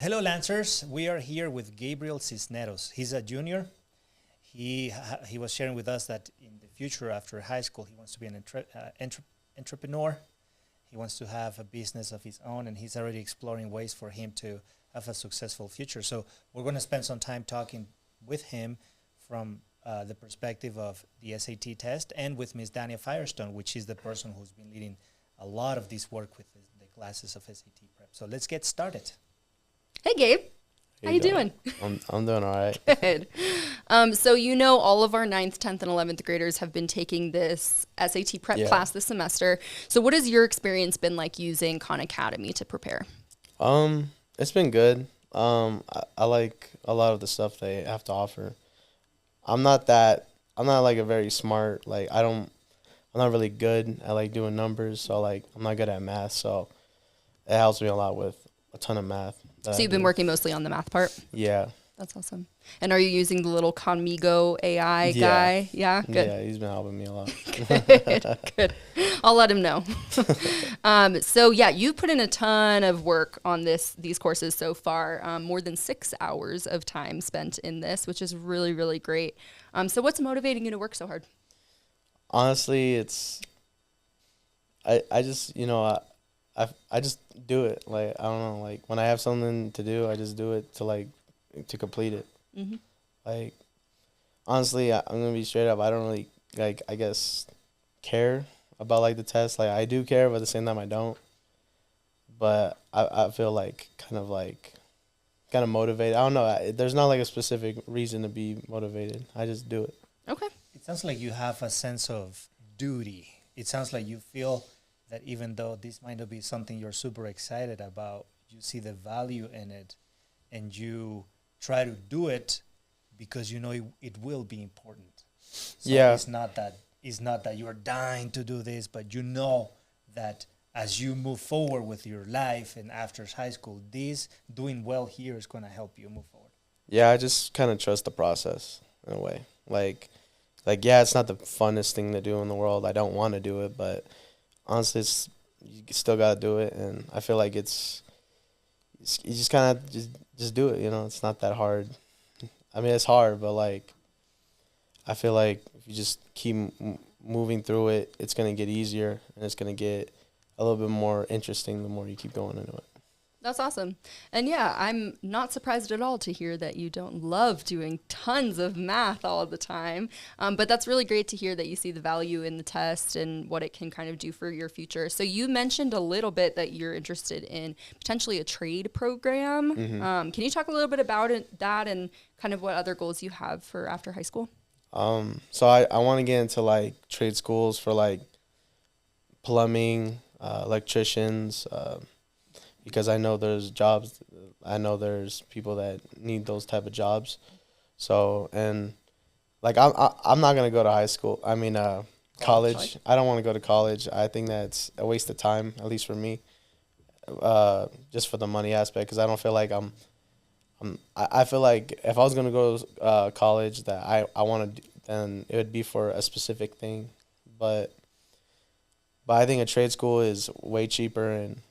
Hello, Lancers. We are here with Gabriel Cisneros. He's a junior. He was sharing with us that in the future, after high school, he wants to be an entrepreneur. He wants to have a business of his own, and he's already exploring ways for him to have a successful future. So we're going to spend some time talking with him from the perspective of the SAT test and with Miss Dania Firestone, which is the person who's been leading a lot of this work with the classes of SAT prep. So let's get started. Hey, Gabe. How you doing? I'm doing all right. Good. So all of our 9th, 10th, and 11th graders have been taking this SAT prep class this semester. So what has your experience been like using Khan Academy to prepare? It's been good. I like a lot of the stuff they have to offer. I'm not like a very smart, I'm not really good at like doing numbers, so like I'm not good at math, so it helps me a lot with a ton of math. So you've been working mostly on the math part? Yeah. That's awesome. And are you using the little Conmigo AI guy? Yeah, good. Yeah, he's been helping me a lot. Good. I'll let him know. So you've put in a ton of work on these courses so far, more than 6 hours of time spent in this, which is really, really great. So what's motivating you to work so hard? Honestly, I just, I just do it. Like, I don't know, like when I have something to do, I just do it to complete it. Mm-hmm. Like, honestly, I'm going to be straight up. I don't really, I guess, care about, the test. Like, I do care, but at the same time, I don't. But I feel kind of motivated. I don't know. There's not, a specific reason to be motivated. I just do it. Okay. It sounds like you have a sense of duty. It sounds like you feel that even though this might not be something you're super excited about, you see the value in it and you try to do it because you know it will be important. So yeah. It's not that you're dying to do this, but you know that as you move forward with your life and after high school, this doing well here is going to help you move forward. Yeah, I just kind of trust the process in a way. Yeah, it's not the funnest thing to do in the world. I don't want to do it, but honestly, you still got to do it, and I feel like you just kind of just do it, It's not that hard. I mean, it's hard, but, I feel like if you just keep moving through it, it's going to get easier, and it's going to get a little bit more interesting the more you keep going into it. That's awesome. And I'm not surprised at all to hear that you don't love doing tons of math all the time. But that's really great to hear that you see the value in the test and what it can kind of do for your future. So you mentioned a little bit that you're interested in potentially a trade program. Mm-hmm. Can you talk a little bit about that and kind of what other goals you have for after high school? So I want to get into trade schools for plumbing, electricians, because I know there's jobs, I know there's people that need those type of jobs. So, and I'm not gonna go to high school. I mean, college. I don't want to go to college. I think that's a waste of time, at least for me. Just for the money aspect, because I don't feel like I feel like if I was gonna go to college, that I want to, then it would be for a specific thing, but I think a trade school is way cheaper and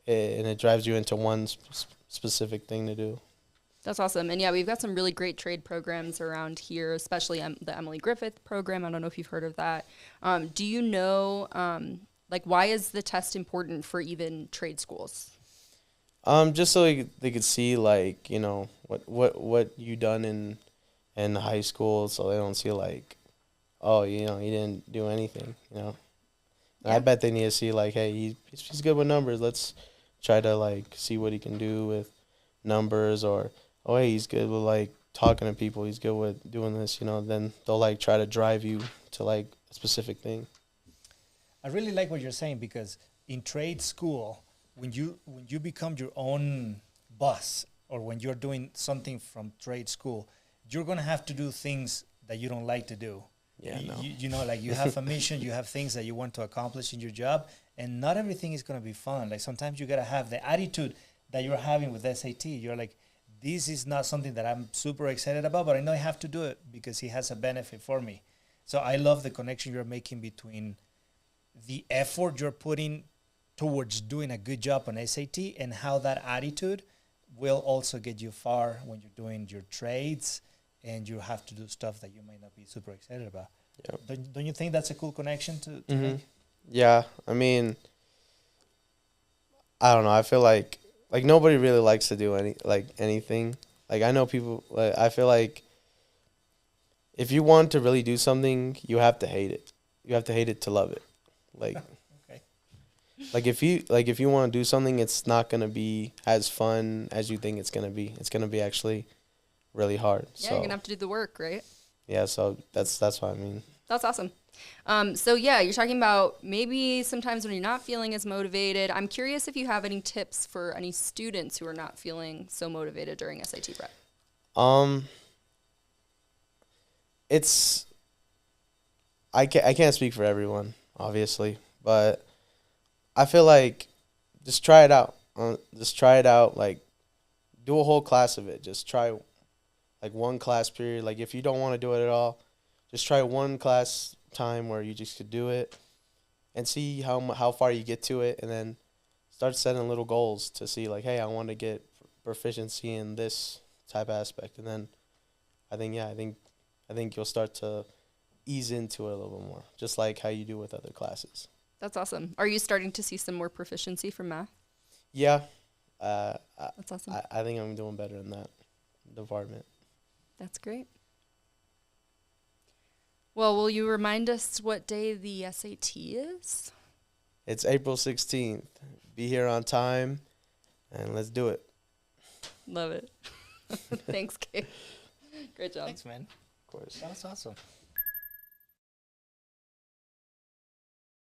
and it drives you into one specific thing to do. That's awesome. And we've got some really great trade programs around here, especially the Emily Griffith program. I don't know if you've heard of that. Do you know, why is the test important for even trade schools? Just so they could see what you done in high school, so they don't see oh, you didn't do anything, Yeah. I bet they need to see hey, he's good with numbers. Let's try to see what he can do with numbers, or oh, hey, he's good with talking to people. He's good with doing this, Then they'll try to drive you to a specific thing. I really like what you're saying, because in trade school, when you become your own boss, or when you're doing something from trade school, you're gonna have to do things that you don't like to do. Yeah, you have a mission, you have things that you want to accomplish in your job, and not everything is going to be fun. Sometimes you got to have the attitude that you're having with SAT. You're like, this is not something that I'm super excited about, but I know I have to do it because it has a benefit for me. So I love the connection you're making between the effort you're putting towards doing a good job on SAT, and how that attitude will also get you far when you're doing your trades and you have to do stuff that you might not be super excited about. Yeah. Don't you think that's a cool connection to Mhm. make? Yeah, I mean, I don't know. I feel like nobody really likes to do anything. Like I know people. Like, I feel like if you want to really do something, you have to hate it. You have to hate it to love it. Like, Okay. like if you want to do something, it's not gonna be as fun as you think it's gonna be. It's gonna be actually really hard. Yeah, So you're gonna have to do the work, right? yeah, so that's what I mean. That's awesome. So yeah, you're talking about maybe sometimes when you're not feeling as motivated. I'm curious if you have any tips for any students who are not feeling so motivated during SAT prep. It's I can't speak for everyone, obviously, but I feel like just try it out. Just try it out. Like, do a whole class of it. Just try, like, one class period. Like, if you don't want to do it at all, just try one class time where you just could do it, and see how far you get to it, and then start setting little goals to see, like, hey, I want to get proficiency in this type of aspect, and then I think you'll start to ease into it a little bit more, just like how you do with other classes. That's awesome. Are you starting to see some more proficiency from math? Yeah, That's awesome. I think I'm doing better in that department. That's great. Well, will you remind us what day the SAT is? It's April 16th. Be here on time, and let's do it. Love it. Thanks, Kate. Great job. Thanks, man. Of course. That was awesome.